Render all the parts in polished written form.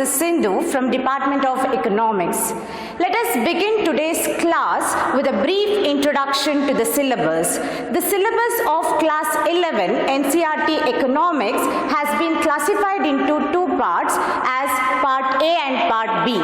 Mrs. Sindhu from Department of Economics. Let us begin today's class with a brief introduction to the syllabus. The syllabus of class 11 NCERT Economics has been classified into two parts as Part A and Part B.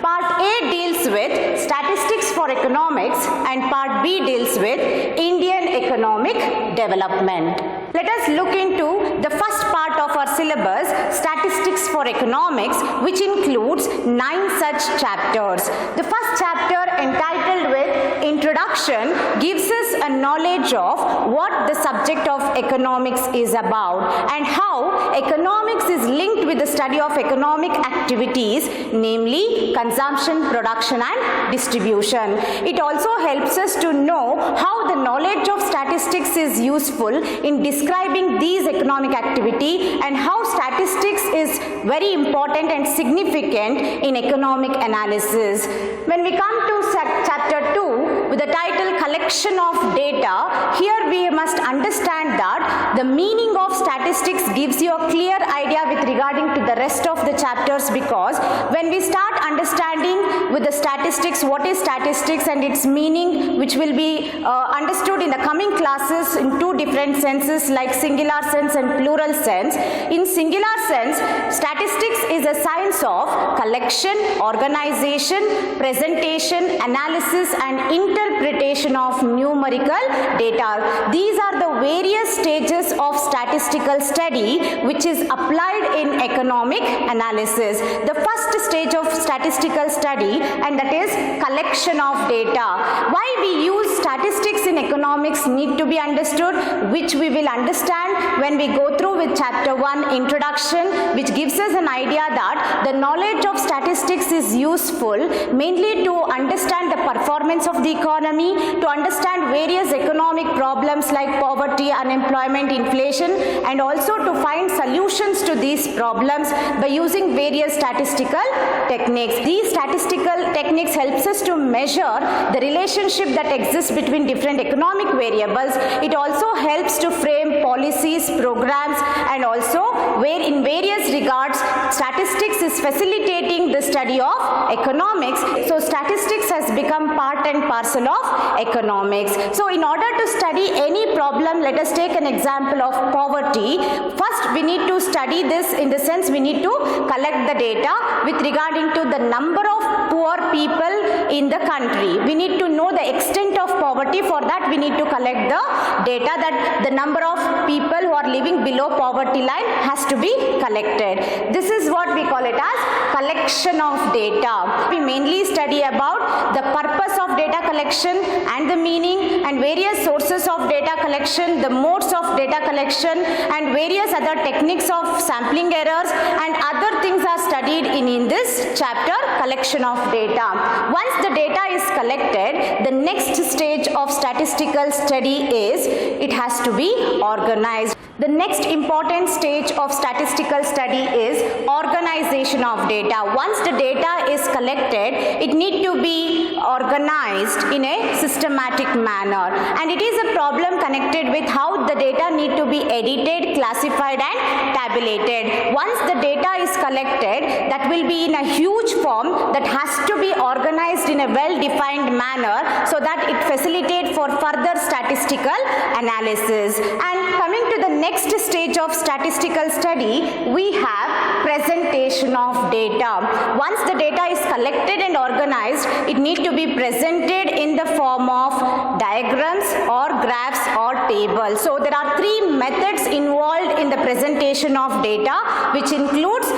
Part A deals with statistics for economics and Part B deals with Indian economic development. Let us look into the first part of our syllabus, statistics for economics, which includes 9 such chapters. The first chapter, entitled with Introduction, gives us a knowledge of what the subject of economics is about and how economics is linked with the study of economic activities, namely consumption, production and distribution. It also helps us to know how the knowledge of statistics is useful in describing these economic activity and how statistics is very important and significant in economic analysis. When we come to chapter 2 with the title Collection of Data, here we must understand that the meaning of statistics gives you a clear idea with regarding to the rest of the chapters, because when we start understanding with the statistics what is statistics and its meaning, which will be understood in the coming classes in two different senses like singular sense and plural sense. In singular sense, statistics is a science of collection, organization, presentation, analysis and interpretation of numerical data. These are the various stages of statistical study which is applied in economic analysis. The first stage of statistical study, and that is collection of data. Why we use statistics in economics need to be understood, which we will understand when we go through with chapter 1 introduction, which gives us an idea that the knowledge of statistics is useful mainly to understand the performance of the economy, to understand various economic problems like poverty, unemployment, inflation, and also to find solutions to these problems by using various statistical techniques. These statistical techniques helps us to measure the relationship that exists between different economic variables. It also helps to frame policies, programs, and also where in various regards statistics is facilitating the study of economics. So statistics has become part and parcel of economics. So in order to study any problem, let us take an example of poverty. First we need to study this in the sense we need to collect the data with regarding to the number of poor people in the country. We need to know the extent of poverty. For that we need to collect the data that the number of people who are living below poverty line has to be collected. This is what we call it as collection of data. We mainly study about the purpose of data collection and the meaning and various sources of data collection, the modes of data collection and various other techniques of sampling errors and other things are studied in this chapter, collection of data. Once the data is collected, the next stage of statistical study is it has to be organized. The next important stage of statistical study is organization of data. Once the data is collected, it needs to be organized in a systematic manner, and it is a problem connected with how the data need to be edited, classified and tabulated. Once the data is collected, that will be in a huge form that has to be organized in a well-defined manner so that it facilitates for further statistical analysis. And coming to the next stage of statistical study, we have presentation of data. Once the data is collected and organized, it needs to be presented in the form of diagrams or graphs or tables. So there are 3 methods involved in the presentation of data, which includes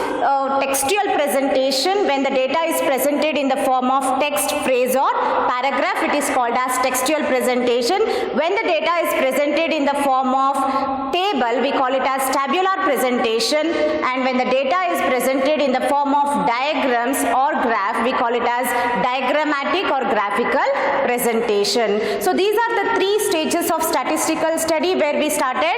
textual presentation. When the data is presented in the form of text, phrase or paragraph, it is called as textual presentation. When the data is presented in the form of table, we call it as tabular presentation, and when the data is presented in the form of diagrams or graph, we call it as diagrammatic or graphical presentation. So these are the 3 stages of statistical study where we started.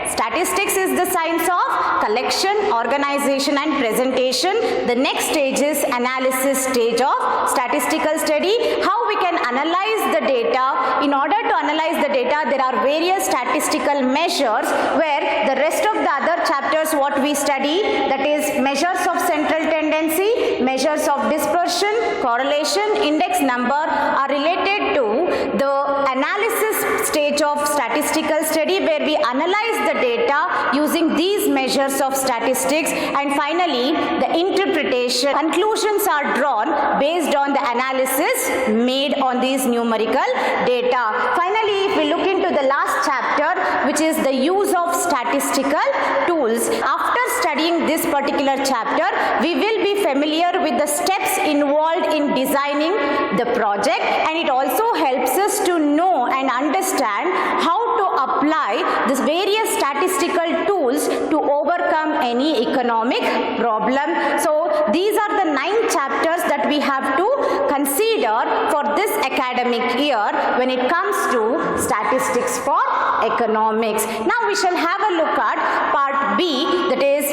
Statistics is the science of collection, organization and presentation. The next stage is analysis stage of statistical study. How we can analyze the data. In order to analyze the data, there are various statistical measures where the rest of the other chapters what we study, that is measures of central tendency, measures of dispersion, correlation, index number are related to the analysis stage of statistical study, where we analyze the data using these measures of statistics, and finally the interpretation. Conclusions are drawn based on the analysis made on these numerical data. Finally, if we look into the last chapter, which is the use of statistical tools. After studying this particular chapter, we will be familiar with the steps involved in designing the project, and it also helps us to know and understand how to apply these various statistical tools to overcome any economic problem. So these are the 9 chapters that we have to consider for this academic year when it comes to statistics for economics. Now we shall have a look at part B, that is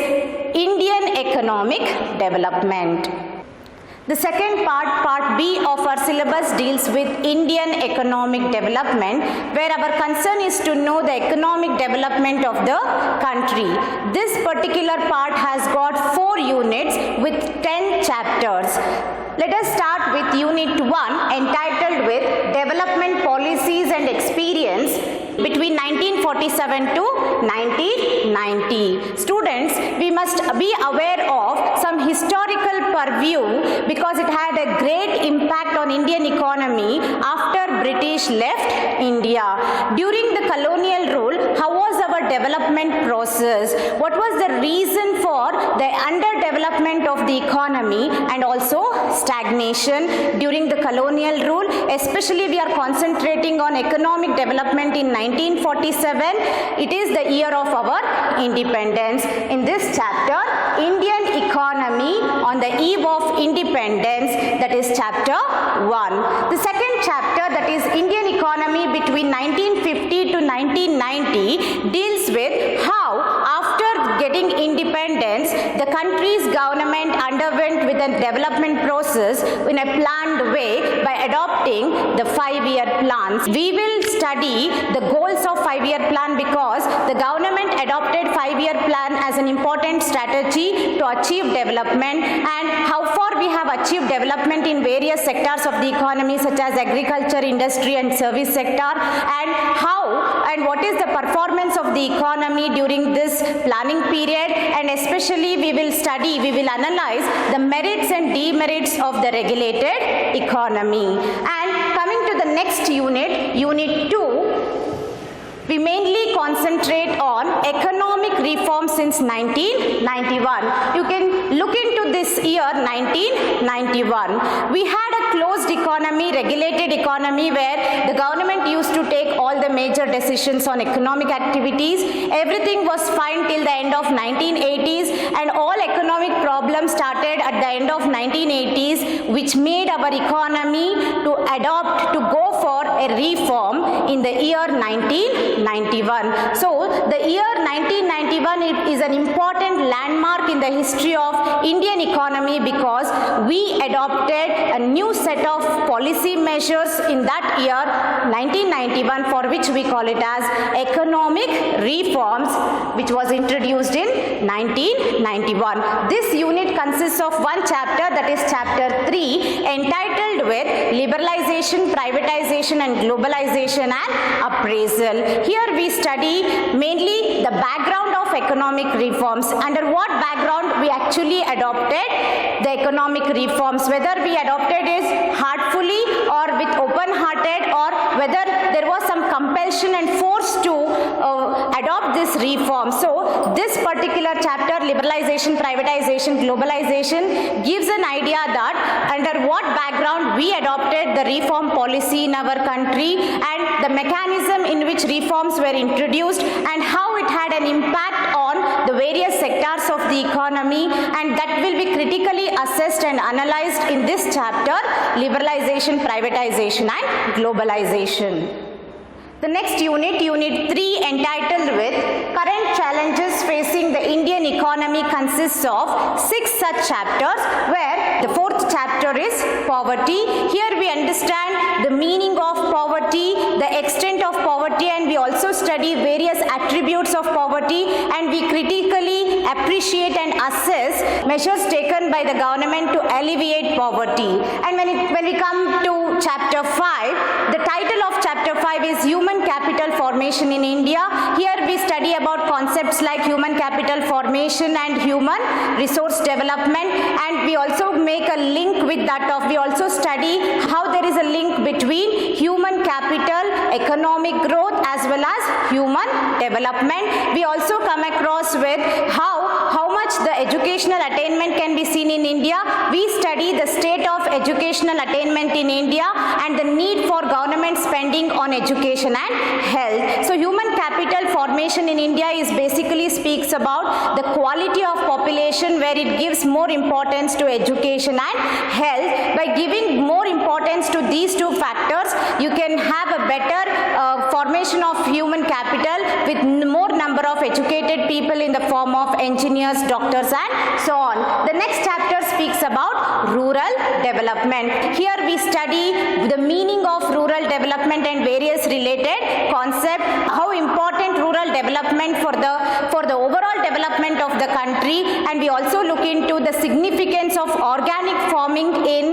Indian economic development. The second part, part B of our syllabus, deals with Indian economic development, where our concern is to know the economic development of the country. This particular part has got 4 units with 10 chapters. Let us start with Unit 1, entitled with Development Policies and Experience between 1947 to 1990. Students, we must be aware of some historical purview because it had a great impact on Indian economy after British left India. During the colonial rule, how was our development process? What was the reason for the underdevelopment of the economy and also stagnation during the colonial rule? Especially we are concentrating on economic development in 1947. It is the year of our independence. In this chapter, Indian economy on the eve of independence, that is chapter 1. The second chapter, that is Indian economy between 1950 to 1990, deals with how after getting independence, the country's government underwent with the development process in a planned way by adopting the 5-year plans. We will study the goals of 5-year plan because the government adopted 5-year plan as an important strategy to achieve development, and how far we have achieved development in various sectors of the economy such as agriculture, industry and service sector, and how and what is the performance of the economy during this planning period, and especially we will analyze the merits and demerits of the regulated economy. And coming to the next unit, Unit 2, we mainly concentrate on economic reform since 1991. You can look into this year 1991. We had a closed economy, regulated economy, where the government used to take all the major decisions on economic activities. Everything was fine till the end of 1980s, and all economic problems started at the end of 1980s, which made our economy to go for a reform in the year 1991. So the year 1991 is an important landmark in the history of Indian economy because we adopted a new set of policy measures in that year 1991, for which we call it as economic reforms, which was introduced in 1991. This unit consists of one chapter, that is chapter 3, entitled with Liberalization, Privatization and Globalization and Appraisal. Here we study mainly the background of economic reforms. Under what background we actually adopted the economic reforms, whether we adopted it heartfully or with open-hearted, or whether there was some compulsion and force to adopt this reform. So this particular chapter, Liberalization, Privatization, Globalization, gives an idea that under what background we adopted the reform policy in our country and the mechanism in which reforms were introduced and how it had an impact on the various sectors of the economy, and that will be critically assessed and analyzed in this chapter, Liberalization, Privatization and Globalization. The next unit, Unit 3, entitled with Current Challenges Facing the Indian Economy, consists of 6 such chapters, where The fourth chapter is poverty. Here we understand the meaning of poverty, the extent of poverty, and we also study various attributes of poverty, and we critically appreciate and assess measures taken by the government to alleviate poverty. And when we come to chapter 5, the title of chapter 5 is Human Capital Formation in India. Here we study about concepts like human capital formation and human resource development, and we also make a link with that of, we also study how there is a link between human capital, economic growth as well as human development. We also come across with how much the educational attainment can be seen in India. We study the state of educational attainment in India and the need for government spending on education and health. So human capital formation in India is basically speaks about the quality of population, where it gives more importance to education and health. By giving more importance to these two factors, you can have a better formation of human capital with more number of educated people in the form of engineers, doctors and so on. The next chapter speaks about rural development. Here we study the meaning of rural development and various related concepts, how important rural development for the overall development of the country, and we also look into the significance of organic farming in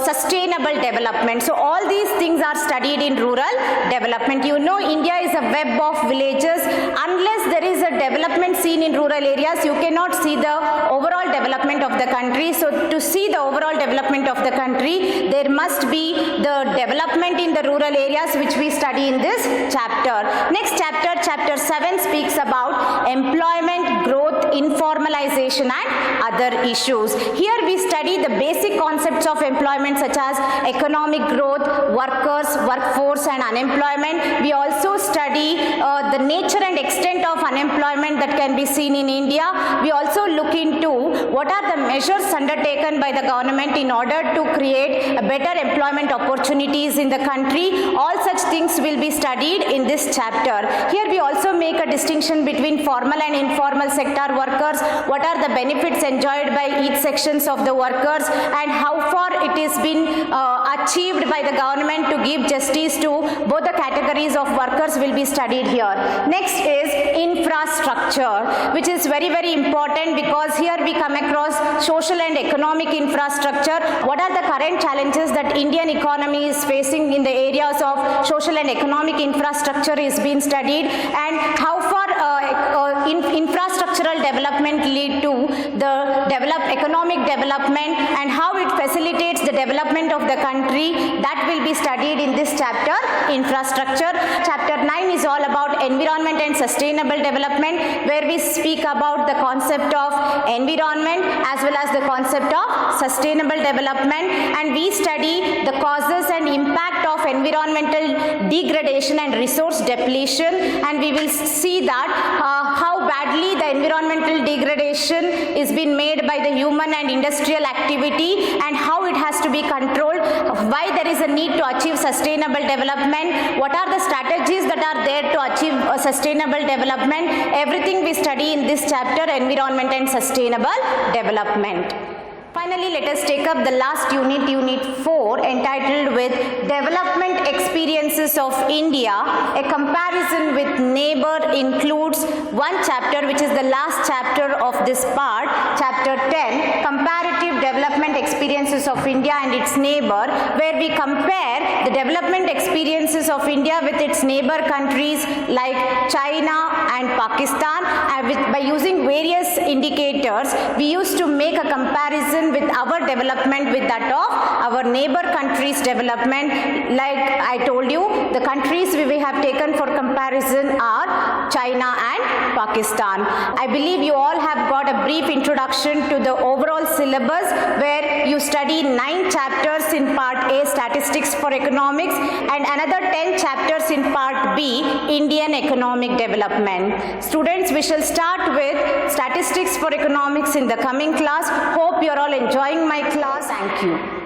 sustainable development. So all these things are studied in rural development. You know, India is a web of villages. Unless there is a development seen in rural areas, you cannot see the overall development of the country. So to see the overall development of the country, there must be the development in the rural areas, which we study in this chapter. Next chapter, chapter 7, speaks about employment, growth, informalization and other issues. Here we study the basic concepts of employment such as economic growth, workers, workforce and unemployment. We also study the nature and extent of unemployment that can be seen in India. We also look into what are the measures undertaken by the government in order to create a better employment opportunities in the country. All such things will be studied in this chapter. Here we also make a distinction between formal and informal sector workers, what are the benefits enjoyed by each sections of the workers, and how far it has been achieved by the government to give justice to both the categories of workers will be studied here. Next is infrastructure, which is very, very important, because here we come across social and economic infrastructure. What are the current challenges that Indian economy is facing in the areas of social and economic infrastructure is being studied, and how far infrastructural development lead to the economic development, and how it facilitates the development of the country. That will be studied in this chapter, infrastructure. Chapter 9 is all about environment and sustainable development, where we speak about the concept of environment as well as the concept of sustainable development, and we study the causes and impact of environmental degradation and resource depletion, and we will see that how badly the environmental degradation is being made by the human and industrial activity, and how it has to be controlled, why there is a need to achieve sustainable development, what are the strategies that are there to achieve sustainable development. Everything we study in this chapter, environment and sustainable development. Finally, let us take up the last unit, Unit 4, entitled with Development Experiences of India. A comparison with neighbor includes one chapter, which is the last chapter of this part, Chapter 10, Comparative Development Experiences of India and its neighbor, where we compare the development experiences of India with its neighbor countries like China and Pakistan. By using various indicators, we used to make a comparison with our development with that of our neighbor countries' development. Like I told you, the countries we have taken for comparison are China and Pakistan. I believe you all have got a brief introduction to the overall syllabus, where you study 9 chapters in Part A, Statistics for Economics, and another 10 chapters in Part B, Indian Economic Development. Students, we shall start with Statistics for Economics in the coming class. Hope you are all enjoying my class. Thank you.